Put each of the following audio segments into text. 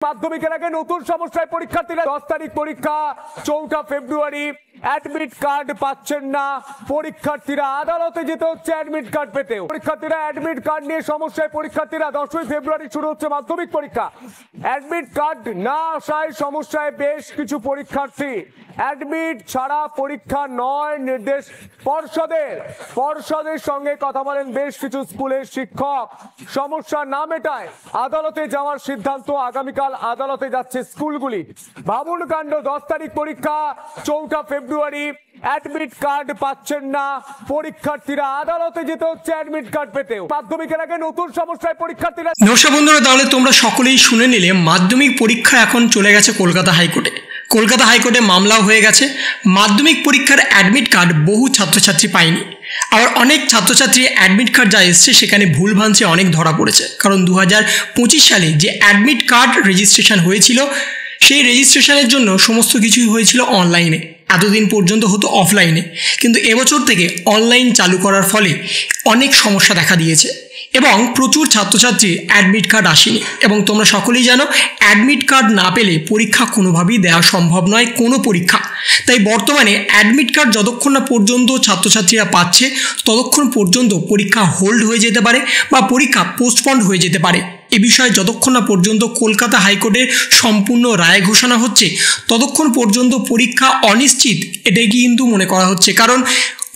মাধ্যমিকের আগে নতুন সমস্যায় পরীক্ষার্থীরা 10 তারিখ পরীক্ষা 4 ফেব্রুয়ারি অ্যাডমিট কার্ড পাচ্ছেন না পরীক্ষার্থীরা আদালতে যেতে হচ্ছে অ্যাডমিট কার্ড পেতেও পরীক্ষার্থীরা অ্যাডমিট কার্ড নিয়ে সমস্যায় পরীক্ষার্থীরা 10 ফেব্রুয়ারি শুরু হচ্ছে মাধ্যমিক পরীক্ষা অ্যাডমিট কার্ড না আসায় সমস্যায় বেশ কিছু পরীক্ষার্থী অ্যাডমিট ছাড়া পরীক্ষা নয় নির্দেশ পর্ষদের সঙ্গে কথা বলেন বেশ কিছু স্কুলের শিক্ষক সমস্যা না মেটায় আদালতে যাওয়ার সিদ্ধান্ত আগামীকাল আদালতে যাচ্ছে স্কুলগুলি ভাবুন কাণ্ড 10 তারিখ পরীক্ষা 4 ফেব্রুয়ারি অ্যাডমিট কার্ড পাচ্ছেন না পরীক্ষার্থীরা আদালতে যেতে হচ্ছে অ্যাডমিট কার্ড পেতেও মাধ্যমিকের আগে নতুন সমস্যায় পরীক্ষার্থীরা নমস্কার বন্ধুরা, তাহলে তোমরা সকলেই শুনে নিলে মাধ্যমিক পরীক্ষা এখন চলে গেছে কলকাতা হাইকোর্টে মামলাও হয়ে গেছে। মাধ্যমিক পরীক্ষার অ্যাডমিট কার্ড বহু ছাত্রছাত্রী পায়নি, আবার অনেক ছাত্রছাত্রী অ্যাডমিট কার্ড যা এসছে সেখানে ভুল ভ্রান্তি অনেক ধরা পড়েছে। কারণ 2025 সালে যে অ্যাডমিট কার্ড রেজিস্ট্রেশন হয়েছিল সেই রেজিস্ট্রেশনের জন্য সমস্ত কিছুই হয়েছিল অনলাইনে, এতদিন পর্যন্ত হতো অফলাইনে, কিন্তু এবছর থেকে অনলাইন চালু করার ফলে অনেক সমস্যা দেখা দিয়েছে এবং প্রচুর ছাত্রছাত্রী অ্যাডমিট কার্ড আসেনি। এবং তোমরা সকলেই জানো অ্যাডমিট কার্ড না পেলে পরীক্ষা কোনোভাবেই দেওয়া সম্ভব নয়, কোনো পরীক্ষা। তাই বর্তমানে অ্যাডমিট কার্ড যতক্ষণ না পর্যন্ত ছাত্রছাত্রীরা পাচ্ছে ততক্ষণ পর্যন্ত পরীক্ষা হোল্ড হয়ে যেতে পারে বা পরীক্ষা পোস্টপন্ড হয়ে যেতে পারে। এ বিষয়ে যতক্ষণ না পর্যন্ত কলকাতা হাইকোর্টের সম্পূর্ণ রায় ঘোষণা হচ্ছে ততক্ষণ পর্যন্ত পরীক্ষা অনিশ্চিত, এটাই কিন্তু মনে করা হচ্ছে। কারণ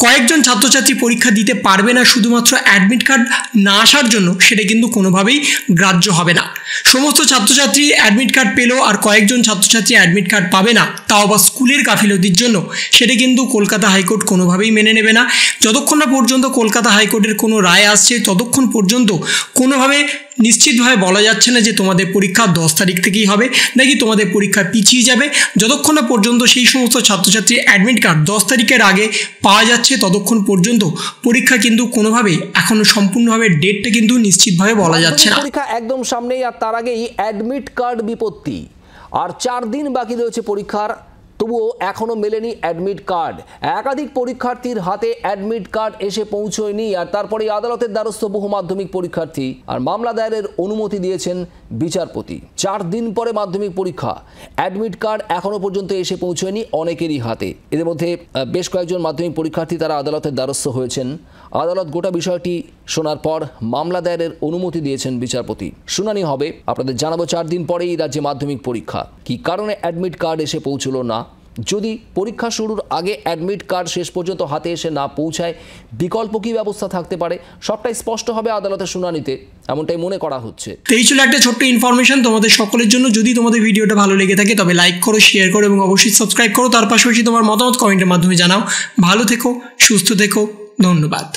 কয়েকজন ছাত্রছাত্রী পরীক্ষা দিতে পারবে না শুধুমাত্র অ্যাডমিট কার্ড না আসার জন্য, সেটা কিন্তু কোনোভাবেই গ্রাহ্য হবে না। সমস্ত ছাত্রছাত্রী অ্যাডমিট কার্ড পেলেও আর কয়েকজন ছাত্রছাত্রী অ্যাডমিট কার্ড পাবে না, তাও আবার স্কুলের গাফিলতির জন্য, সেটা কিন্তু কলকাতা হাইকোর্ট কোনোভাবেই মেনে নেবে না। যতক্ষণ না পর্যন্ত কলকাতা হাইকোর্টের কোনো রায় আসছে ততক্ষণ পর্যন্ত কোনোভাবে নিশ্চিতভাবে বলা যাচ্ছে না যে তোমাদের পরীক্ষা 10 তারিখ থেকেই হবে নাকি তোমাদের পরীক্ষা পিছিয়ে যাবে। যতক্ষণ না পর্যন্ত সেই সমস্ত ছাত্রছাত্রীর অ্যাডমিট কার্ড 10 তারিখের আগে পাওয়া যাচ্ছে ততক্ষণ পর্যন্ত পরীক্ষা কিন্তু কোনোভাবেই এখনো সম্পূর্ণভাবে ডেটটা কিন্তু নিশ্চিতভাবে বলা যাচ্ছে না। পরীক্ষা একদম সামনেই, আর তার আগেই অ্যাডমিট কার্ড বিপত্তি। আর 4 দিন বাকি রয়েছে পরীক্ষার, তবুও এখনও মেলেনি অ্যাডমিট কার্ড। একাধিক পরীক্ষার্থীর হাতে অ্যাডমিট কার্ড এসে পৌঁছয়নি, আর তারপরে আদালতের দ্বারস্থ বহু মাধ্যমিক পরীক্ষার্থী, আর মামলা দায়েরের অনুমতি দিয়েছেন বিচারপতি। 4 দিন পরে মাধ্যমিক পরীক্ষা, অ্যাডমিট কার্ড এখনও পর্যন্ত এসে পৌঁছয়নি অনেকেরই হাতে। এদের মধ্যে বেশ কয়েকজন মাধ্যমিক পরীক্ষার্থী তারা আদালতের দ্বারস্থ হয়েছেন। আদালত গোটা বিষয়টি শোনার পর মামলা দায়েরের অনুমতি দিয়েছেন বিচারপতি। শুনানি হবে, আপনাদের জানাবো 4 দিন পরেই রাজ্যে মাধ্যমিক পরীক্ষা। কী কারণে অ্যাডমিট কার্ড এসে পৌঁছলো না, যদি পরীক্ষা শুরুর আগে অ্যাডমিট কার্ড শেষ পর্যন্ত হাতে এসে না পৌঁছায় বিকল্প কী ব্যবস্থা থাকতে পারে, সবটাই স্পষ্ট হবে আদালতের শুনানিতে, এমনটাই মনে করা হচ্ছে। এই ছিল একটা ছোট্ট ইনফরমেশন তোমাদের সকলের জন্য। যদি তোমাদের ভিডিওটা ভালো লেগে থাকে তবে লাইক করো, শেয়ার করো এবং অবশ্যই সাবস্ক্রাইব করো। তার পাশাপাশি তোমার মতামত কমেন্টের মাধ্যমে জানাও। ভালো থেকো, সুস্থ থেকো, ধন্যবাদ।